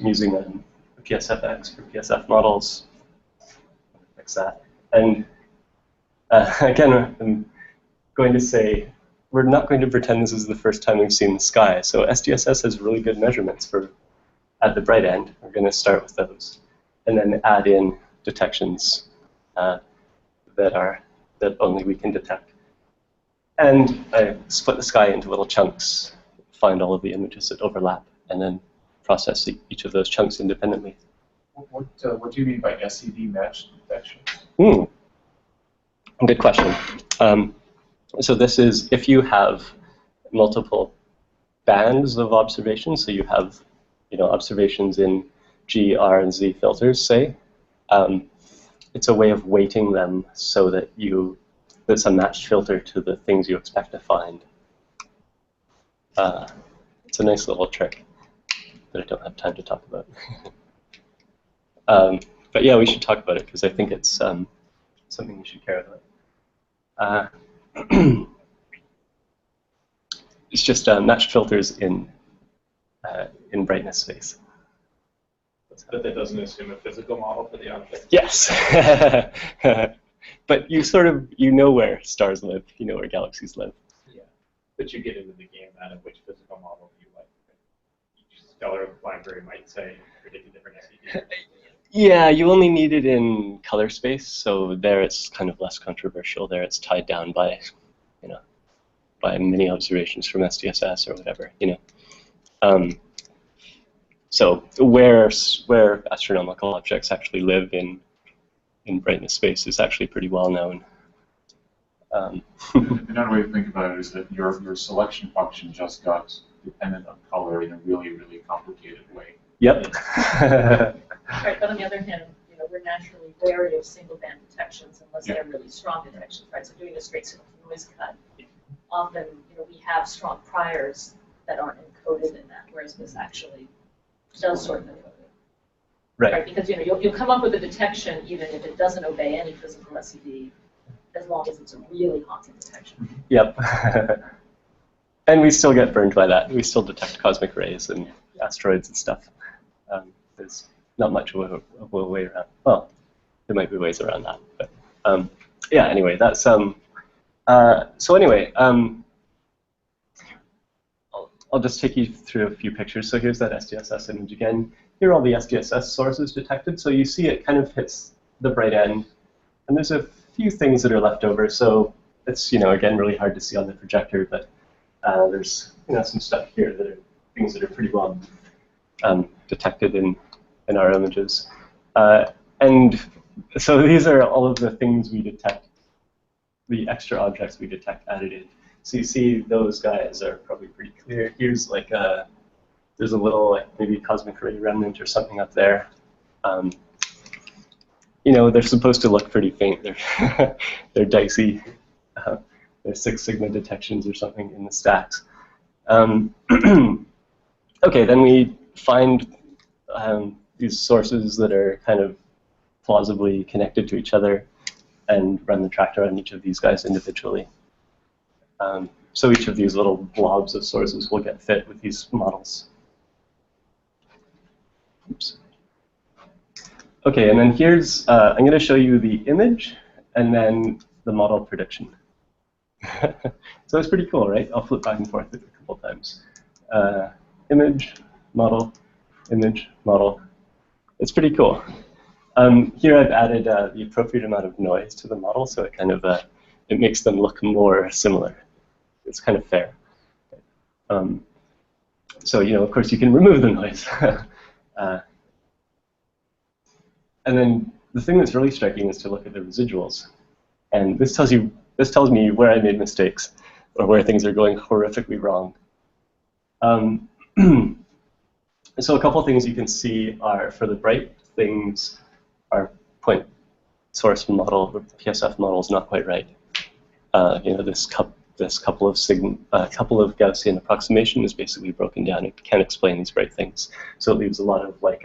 using PSFX for PSF models, fix that. And again, I'm going to say, we're not going to pretend this is the first time we've seen the sky. So SPSS has really good measurements for at the bright end. We're going to start with those, and then add in detections that only we can detect. And I split the sky into little chunks, find all of the images that overlap, and then process each of those chunks independently. What do you mean by SED matched detections? Good question. So this is if you have multiple bands of observations. So you have, observations in G, R, and Z filters, say. It's a way of weighting them so that there's a matched filter to the things you expect to find. It's a nice little trick that I don't have time to talk about. But yeah, we should talk about it because I think it's something you should care about. It's just matched filters in brightness space. But that doesn't assume a physical model for the object. Yes. But you know where stars live, you know where galaxies live. Yeah. But you get into the game out of which physical model you like. Each stellar library might say predict a different SED. Yeah, you only need it in color space, so there it's kind of less controversial. There it's tied down by, by many observations from SPSS or whatever, So where astronomical objects actually live in brightness space is actually pretty well known. Another way to think about it is that your selection function just got dependent on color in a really, really complicated way. Yep. Right, but on the other hand, we're naturally wary of single band detections unless they're really strong detections, right? So doing a straight signal to noise cut, often, we have strong priors that aren't encoded in that, whereas this actually does sort of encode it. Right? Because you'll come up with a detection even if it doesn't obey any physical SED, as long as it's a really haunting detection. Yep. And we still get burned by that. We still detect cosmic rays and asteroids and stuff. There's not much of a way around. Well, there might be ways around that, but yeah. Anyway, that's so anyway, I'll just take you through a few pictures. So here's that SPSS image again. Here are all the SPSS sources detected. So you see it kind of hits the bright end, and there's a few things that are left over. So it's again really hard to see on the projector, but there's some stuff here that are things that are pretty well detected in our images. And so these are all of the things we detect the extra objects we detect added in. So you see those guys are probably pretty clear. Here's like there's a little like maybe cosmic ray remnant or something up there. You know, they're supposed to look pretty faint. They're they're dicey. There's 6 sigma detections or something in the stacks. Okay, then we find these sources that are kind of plausibly connected to each other and run the tractor on each of these guys individually. So each of these little blobs of sources will get fit with these models. Oops. Okay, and then here's, I'm going to show you the image and then the model prediction. So it's pretty cool, right? I'll flip back and forth a couple times. Image, model, image, model. It's pretty cool. Here I've added the appropriate amount of noise to the model, so it kind of it makes them look more similar. It's kind of fair. So you know, of course, you can remove the noise. And then the thing that's really striking is to look at the residuals, and this tells me where I made mistakes or where things are going horrifically wrong. So a couple things you can see are, for the bright things, our point source model, the PSF model, is not quite right. You know, this couple of Gaussian approximation is basically broken down. It can't explain these bright things, so it leaves a lot of like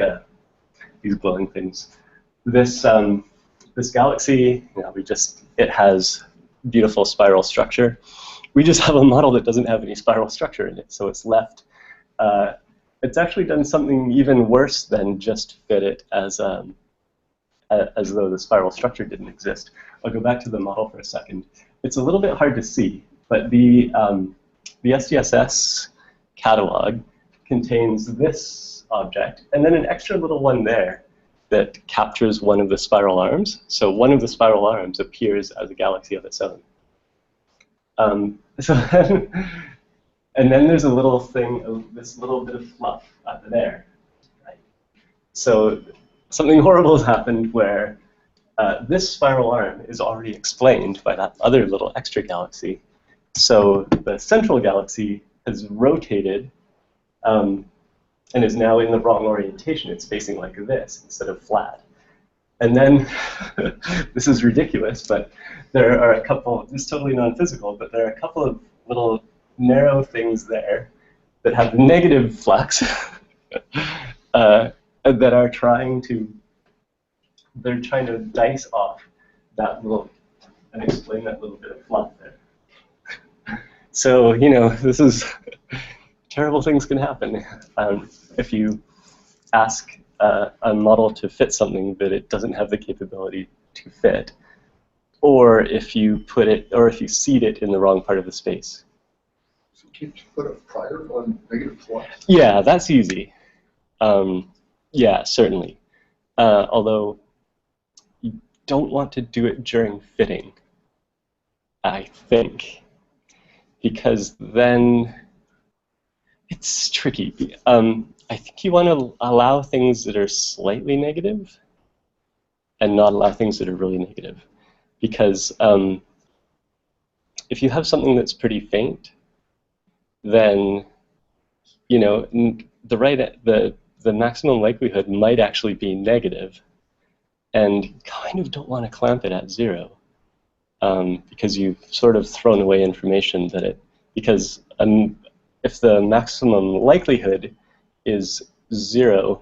these glowing things. This this galaxy, you know, it has beautiful spiral structure. We just have a model that doesn't have any spiral structure in it, so it's left. It's actually done something even worse than just fit it as though the spiral structure didn't exist. I'll go back to the model for a second. It's a little bit hard to see, but the SPSS catalog contains this object, and then an extra little one there that captures one of the spiral arms. So one of the spiral arms appears as a galaxy of its own. And then there's a little thing, this little bit of fluff up there. Right? So something horrible has happened where this spiral arm is already explained by that other little extra galaxy. So the central galaxy has rotated and is now in the wrong orientation. It's facing like this instead of flat. And then, this is ridiculous, but there are a couple, this is totally non-physical, but there are a couple of little narrow things there that have negative flux that are trying to dice off that little and explain that little bit of fluff there. So, you know, this is terrible things can happen if you ask a model to fit something that it doesn't have the capability to fit, or if you seed it in the wrong part of the space. So can't you put a prior on negative flux? Yeah, that's easy. Yeah, certainly. Although you don't want to do it during fitting, I think, because then it's tricky. I think you want to allow things that are slightly negative and not allow things that are really negative. Because if you have something that's pretty faint, then you know the maximum likelihood might actually be negative, and you kind of don't want to clamp it at 0 because you've sort of thrown away information that if the maximum likelihood is 0,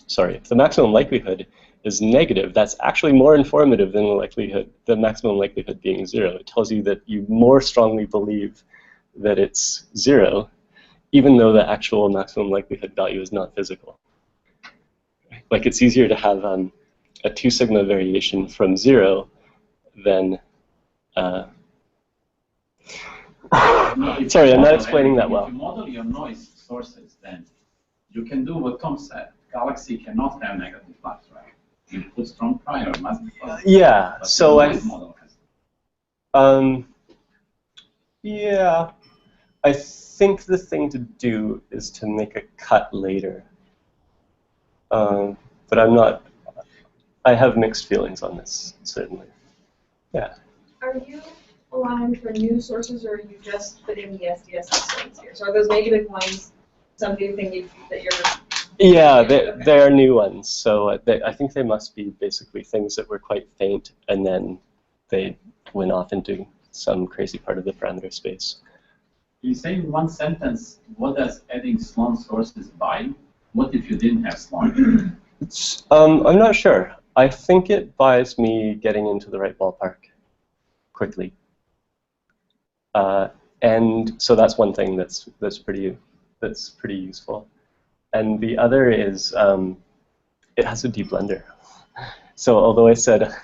sorry, if the maximum likelihood is negative, that's actually more informative than the maximum likelihood being 0. It tells you that you more strongly believe that it's 0, even though the actual maximum likelihood value is not physical. Like, it's easier to have a 2 sigma variation from 0 than sorry, I'm not explaining that well. If you model your noise sources, then you can do what Tom said. Galaxy cannot have negative flux, right? You put strong prior, must be flux. Yeah, but so yeah, I think the thing to do is to make a cut later. But I have mixed feelings on this, certainly. Yeah. Are you allowing for new sources, or are you just putting the SPSS ones here? So are those negative ones something that you're... Yeah, they're new ones. So I think they must be basically things that were quite faint, and then they went off into some crazy part of the parameter space. You say in one sentence, what does adding Sloan sources buy? What if you didn't have Sloan? I'm not sure. I think it buys me getting into the right ballpark quickly. And so that's one thing that's pretty useful. And the other is it has a deblender. So although I said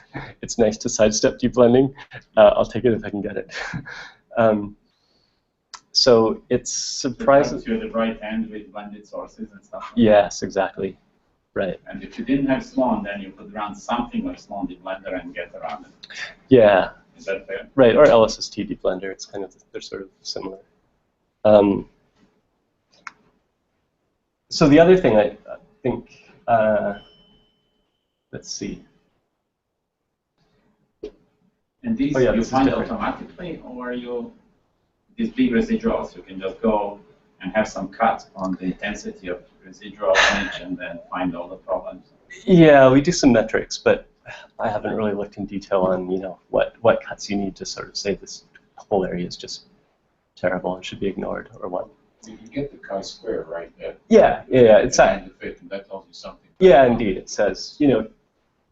it's nice to sidestep deblending, I'll take it if I can get it. So it's surprising. To the right hand with blended sources and stuff. Yes, exactly. Right. And if you didn't have Sloan, then you could run something like Sloan deblender and get around it. Yeah. Is that fair? Right, or LSST deblender. It's kind of, they're sort of similar. So the other thing I think, let's see. And these you find automatically, or these big residuals, you can just go and have some cut on the intensity of residual image and then find all the problems. Yeah, we do some metrics, but I haven't really looked in detail on what cuts you need to sort of say this whole area is just terrible and should be ignored or what. You get the chi-square, right? Yeah. It's and that tells you something. Yeah, indeed. It says, in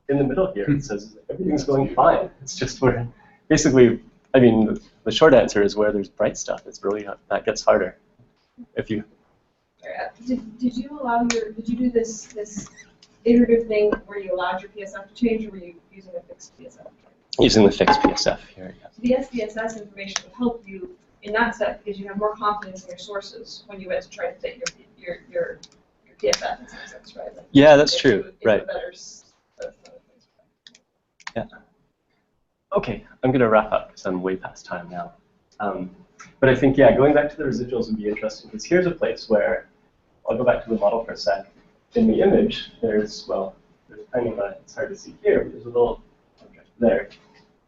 the middle here, it says everything's going fine. It's just where, basically, I mean, the short answer is where there's bright stuff. It's really, that gets harder. If you. Did you do this iterative thing where you allowed your PSF to change, or were you using a fixed PSF? Using the fixed PSF here, yeah. So the SPSS information would help you in that step because you have more confidence in your sources when you went to try to fit your PSF in some sense, right? Like, yeah, that's true, right. Yeah. Okay, I'm going to wrap up because I'm way past time now. But I think, yeah, going back to the residuals would be interesting because here's a place where, I'll go back to the model for a sec. In the image, there's kind of it's hard to see here, but there's a little object there.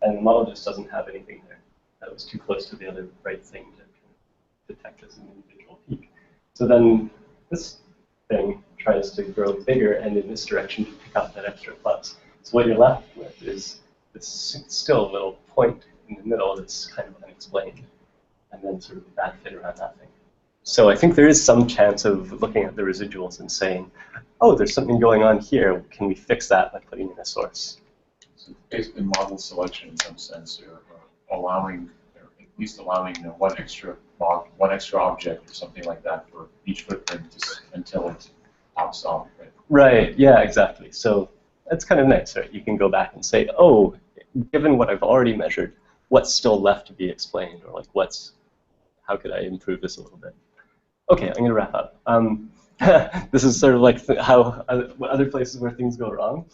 And the model just doesn't have anything there. That was too close to the other bright thing to detect as an individual peak. So then this thing tries to grow bigger and in this direction to pick up that extra flux. So what you're left with is this still little point in the middle that's kind of unexplained, and then sort of a bad fit around that thing. So I think there is some chance of looking at the residuals and saying, oh, there's something going on here. Can we fix that by putting in a source? So basically model selection in some sense, or allowing, or at least allowing one extra object or something like that for each footprint until it pops off. Right, yeah, exactly. So that's kind of nice, right? You can go back and say, oh, given what I've already measured, what's still left to be explained, or like how could I improve this a little bit? Okay, I'm going to wrap up. This is sort of like other places where things go wrong.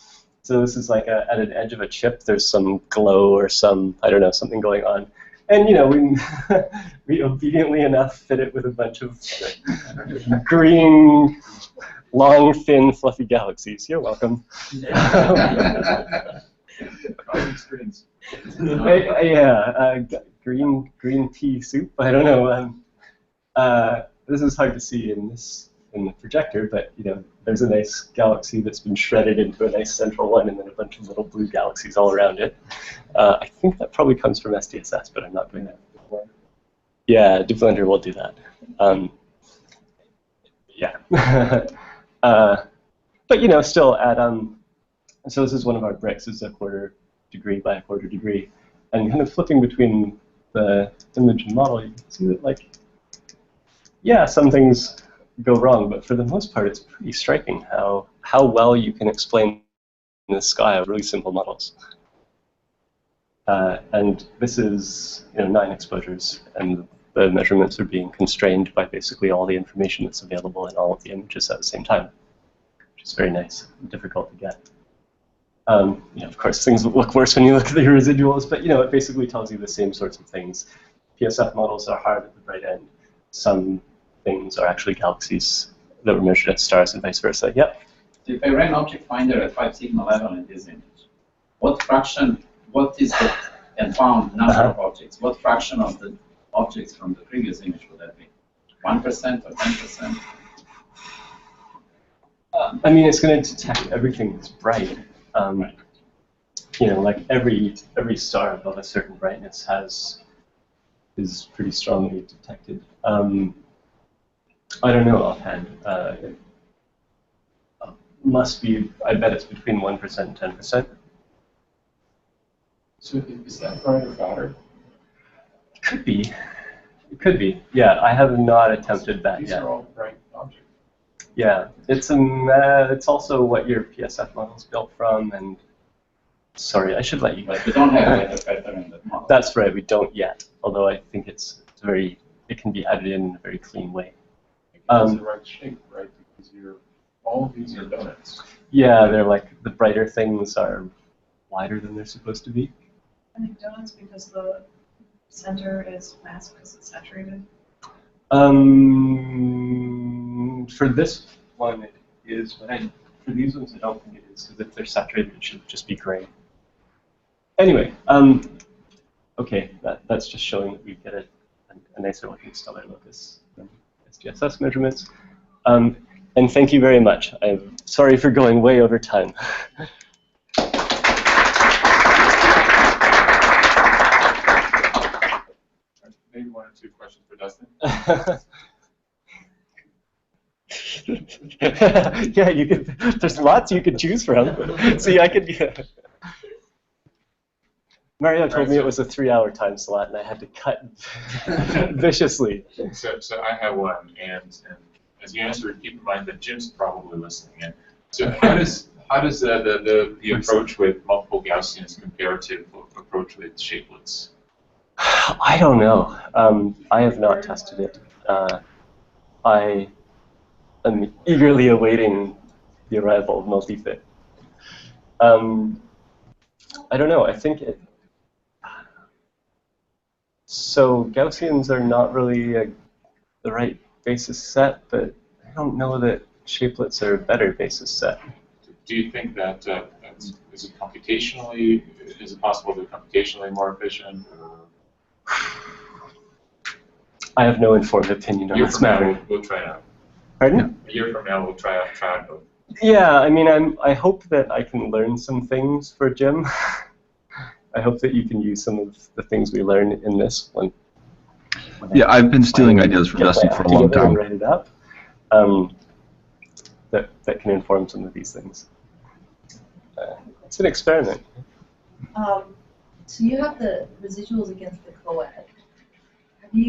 So this is like at an edge of a chip, there's some glow or some, I don't know, something going on. And we obediently enough fit it with a bunch of green, long, thin, fluffy galaxies. You're welcome. Green pea soup. I don't know. This is hard to see in the projector, but there's a nice galaxy that's been shredded into a nice central one, and then a bunch of little blue galaxies all around it. I think that probably comes from SPSS, but I'm not doing that. Yeah, deblender will do that. Yeah. But still at so this is one of our bricks. It's a 1/4 degree by 1/4 degree, and kind of flipping between the image and model, you can see that yeah, some things go wrong, but for the most part, it's pretty striking how well you can explain the sky of really simple models. And this is 9 exposures, and the measurements are being constrained by basically all the information that's available in all of the images at the same time, which is very nice and difficult to get. Of course, things look worse when you look at the residuals, but it basically tells you the same sorts of things. PSF models are hard at the bright end. Some things are actually galaxies that were measured at stars and vice versa. Yep. If I ran object finder at 5 sigma level in this image, what is the and found number of objects, what fraction of the objects from the previous image would that be? 1% or 10%? I mean, it's going to detect everything that's bright. You know, like every star above a certain brightness is pretty strongly detected. I don't know offhand. It must be. I bet it's between 1% and 10%. So is that bright or fatter? It could be. It could be. Yeah, I have not attempted that These yet. are all bright objects. Yeah, it's also what your PSF model is built from, and sorry, I should let you. But we don't have a pattern in the model. That's right, we don't yet. Although I think it can be added in a very clean way. It's the right shape, right? Because all of these are donuts. Yeah, they're like the brighter things are wider than they're supposed to be. I think donuts because the center is masked because it's saturated. For this one it is, but for these ones I don't think it is, because if they're saturated it should just be gray. Anyway, okay, that's just showing that we get a nicer looking stellar locus than SPSS measurements. And thank you very much. I'm sorry for going way over time. Maybe 1 or 2 questions for Dustin. Yeah, you could. There's lots you could choose from. See, I could. Mario told me it was a 3-hour time slot, and I had to cut viciously. So I have one, and as you answer, keep in mind that Jim's probably listening in. So how does the approach with multiple Gaussians compare to the approach with shapelets? I don't know. I have not tested it. I am eagerly awaiting the arrival of multi-fit. I don't know. I think it. So Gaussians are not really the right basis set, but I don't know that shapelets are a better basis set. Do you think that is it computationally? Is it possible to be computationally more efficient? I have no informed opinion on this matter. We'll try it out. Pardon? A year from now, we'll try out both. Yeah, I mean, I hope that I can learn some things for Jim. I hope that you can use some of the things we learn in this one. Yeah, I've been stealing ideas from Dustin for a long time. And write it up. That can inform some of these things. It's an experiment. So you have the residuals against the coed. Do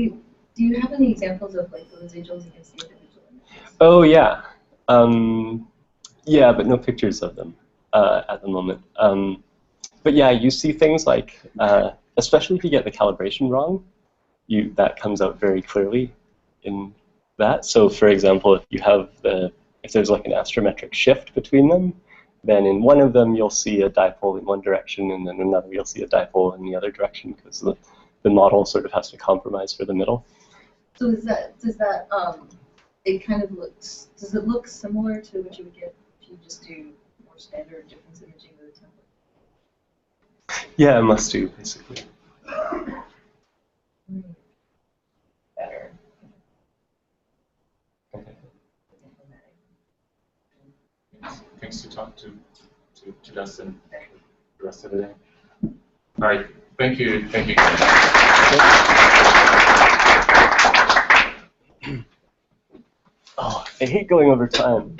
you have any examples of like the residuals against the individual images? Oh yeah, yeah, but no pictures of them at the moment. But yeah, you see things like, especially if you get the calibration wrong, that comes out very clearly in that. So for example, if there's like an astrometric shift between them, then in one of them you'll see a dipole in one direction, and then another you'll see a dipole in the other direction, because the model sort of has to compromise for the middle. So does it look similar to what you would get if you just do more standard difference imaging with a template? Yeah, it must do, basically. Better. Thanks to talk to Dustin the rest of the day. All right, thank you guys. Oh, I hate going over time.